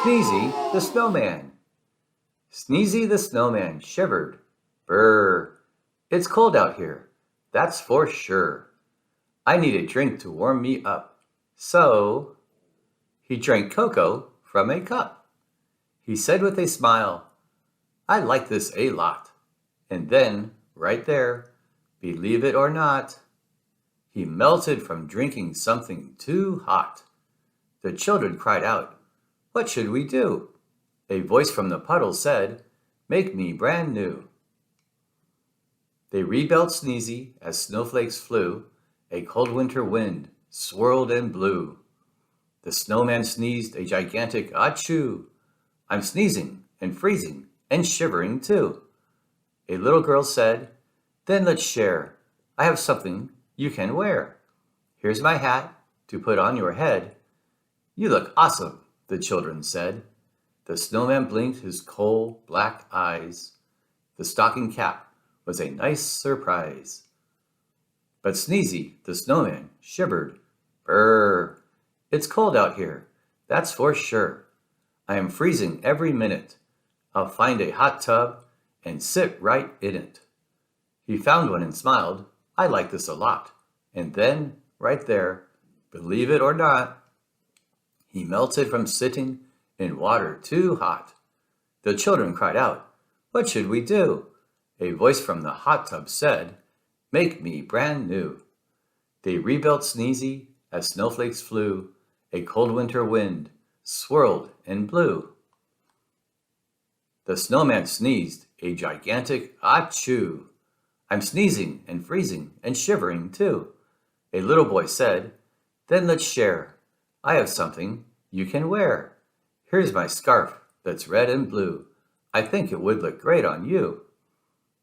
Sneezy the Snowman. Sneezy the Snowman shivered. Brr, it's cold out here, that's for sure. I need a drink to warm me up. So he drank cocoa from a cup. He said with a smile, I like this a lot. And then, right there, believe it or not, he melted from drinking something too hot. The children cried out, what should we do? A voice from the puddle said, make me brand new. They rebuilt Sneezy as snowflakes flew. A cold winter wind swirled and blew. The snowman sneezed a gigantic achoo. I'm sneezing and freezing and shivering too. A little girl said, then let's share. I have something you can wear. Here's my hat to put on your head. You look awesome, the children said. The snowman blinked his coal black eyes. The stocking cap was a nice surprise. But Sneezy, the snowman, shivered. Brr, it's cold out here, that's for sure. I am freezing every minute. I'll find a hot tub and sit right in it. He found one and smiled. I like this a lot. And then, right there, believe it or not, he melted from sitting in water too hot. The children cried out, what should we do? A voice from the hot tub said, make me brand new. They rebuilt Sneezy as snowflakes flew. A cold winter wind swirled and blew. The snowman sneezed a gigantic achoo. I'm sneezing and freezing and shivering too. A little boy said, then let's share. I have something you can wear. Here's my scarf that's red and blue. I think it would look great on you.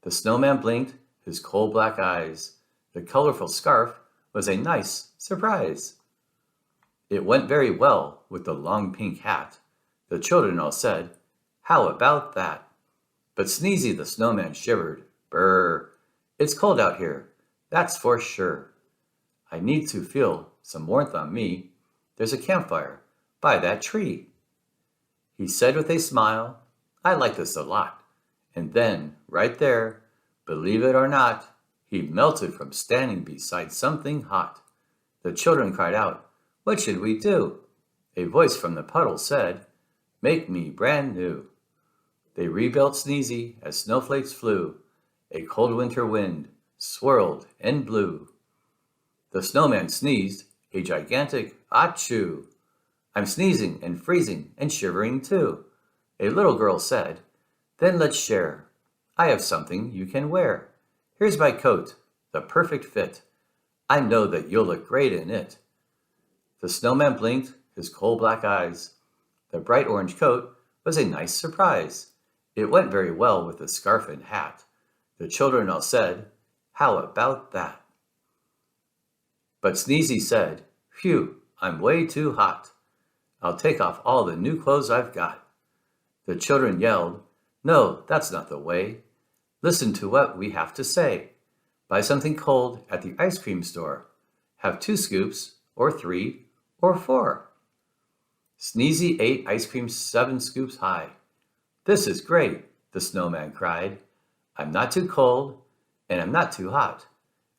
The snowman blinked his coal black eyes. The colorful scarf was a nice surprise. It went very well with the long pink hat. The children all said, how about that? But Sneezy the snowman shivered. Brr, it's cold out here, that's for sure. I need to feel some warmth on me. There's a campfire by that tree. He said with a smile, I like this a lot. And then, right there, believe it or not, he melted from standing beside something hot. The children cried out, what should we do? A voice from the puddle said, make me brand new. They rebuilt Sneezy as snowflakes flew. A cold winter wind swirled and blew. The snowman sneezed a gigantic achoo. I'm sneezing and freezing and shivering too. A little girl said, then let's share. I have something you can wear. Here's my coat, the perfect fit. I know that you'll look great in it. The snowman blinked his coal black eyes. The bright orange coat was a nice surprise. It went very well with the scarf and hat. The children all said, how about that? But Sneezy said, phew, I'm way too hot. I'll take off all the new clothes I've got. The children yelled, no, that's not the way. Listen to what we have to say. Buy something cold at the ice cream store. Have 2 scoops, or 3, or 4. Sneezy ate ice cream 7 scoops high. This is great, the snowman cried. I'm not too cold, and I'm not too hot,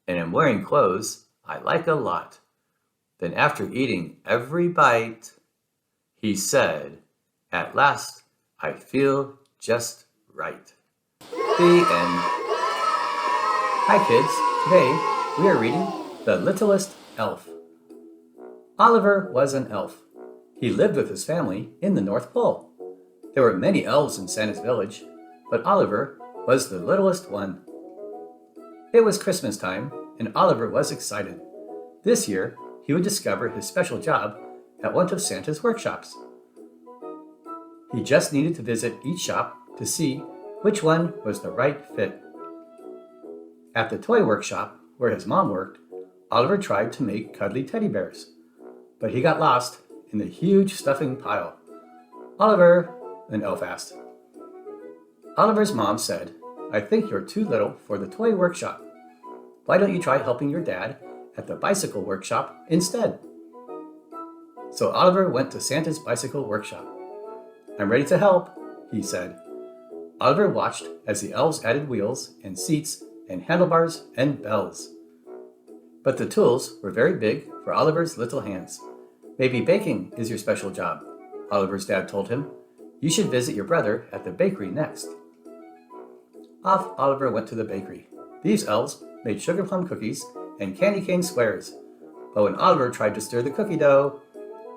and I'm wearing clothes I like a lot. Then after eating every bite, he said, at last, I feel just right. The end. Hi kids, today we are reading The Littlest Elf. Oliver was an elf. He lived with his family in the North Pole. There were many elves in Santa's village, but Oliver was the littlest one. It was Christmas time, and Oliver was excited. This year, he would discover his special job at one of Santa's workshops. He just needed to visit each shop to see which one was the right fit. At the toy workshop, where his mom worked, Oliver tried to make cuddly teddy bears, but he got lost in the huge stuffing pile. Oliver, an elf asked. Oliver's mom said, I think you're too little for the toy workshop. Why don't you try helping your dad at the bicycle workshop instead? So Oliver went to Santa's bicycle workshop. I'm ready to help, he said. Oliver watched as the elves added wheels and seats and handlebars and bells. But the tools were very big for Oliver's little hands. Maybe baking is your special job, Oliver's dad told him. You should visit your brother at the bakery next. Off Oliver went to the bakery. These elves made sugar plum cookies and candy cane squares. But when Oliver tried to stir the cookie dough,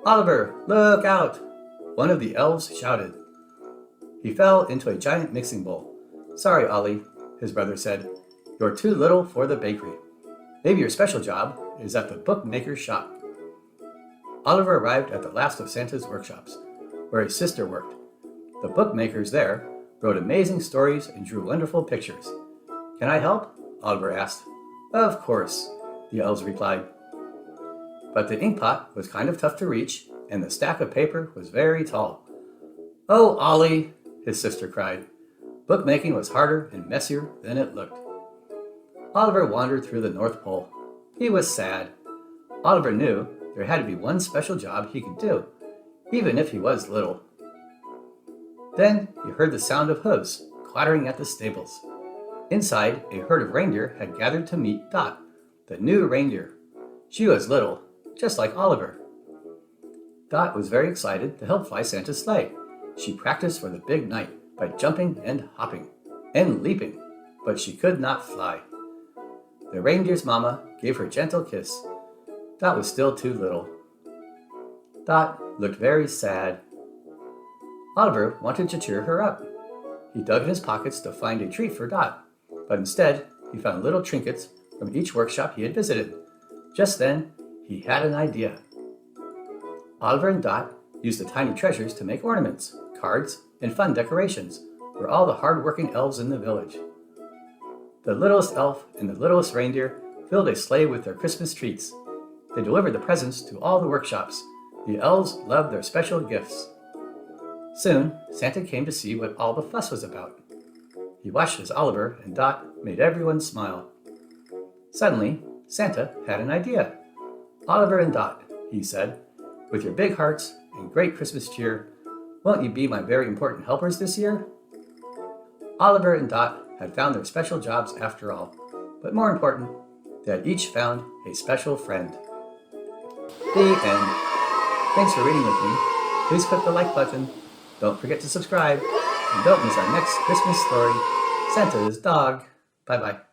"Oliver, look out!" one of the elves shouted. He fell into a giant mixing bowl. "Sorry, Ollie," his brother said. "You're too little for the bakery. Maybe your special job is at the bookmaker's shop." Oliver arrived at the last of Santa's workshops, where his sister worked. The bookmakers there wrote amazing stories and drew wonderful pictures. "Can I help?" Oliver asked. "Of course," the elves replied. But the ink pot was kind of tough to reach, and the stack of paper was very tall. "Oh, Ollie," his sister cried. Bookmaking was harder and messier than it looked. Oliver wandered through the North Pole. He was sad. Oliver knew there had to be one special job he could do, even if he was little. Then he heard the sound of hooves clattering at the stables. Inside, a herd of reindeer had gathered to meet Dot, the new reindeer. She was little, just like Oliver. Dot was very excited to help fly Santa's sleigh. She practiced for the big night by jumping and hopping and leaping, but she could not fly. The reindeer's mama gave her a gentle kiss. Dot was still too little. Dot looked very sad. Oliver wanted to cheer her up. He dug in his pockets to find a treat for Dot, but instead he found little trinkets from each workshop he had visited. Just then, he had an idea. Oliver and Dot used the tiny treasures to make ornaments, cards, and fun decorations for all the hard-working elves in the village. The littlest elf and the littlest reindeer filled a sleigh with their Christmas treats. They delivered the presents to all the workshops. The elves loved their special gifts. Soon, Santa came to see what all the fuss was about. He watched as Oliver and Dot made everyone smile. Suddenly, Santa had an idea. "Oliver and Dot," he said, "with your big hearts and great Christmas cheer, won't you be my very important helpers this year?" Oliver and Dot had found their special jobs after all, but more important, they had each found a special friend. The end. Thanks for reading with me. Please click the like button. Don't forget to subscribe. And don't miss our next Christmas story, Santa's Dog. Bye-bye.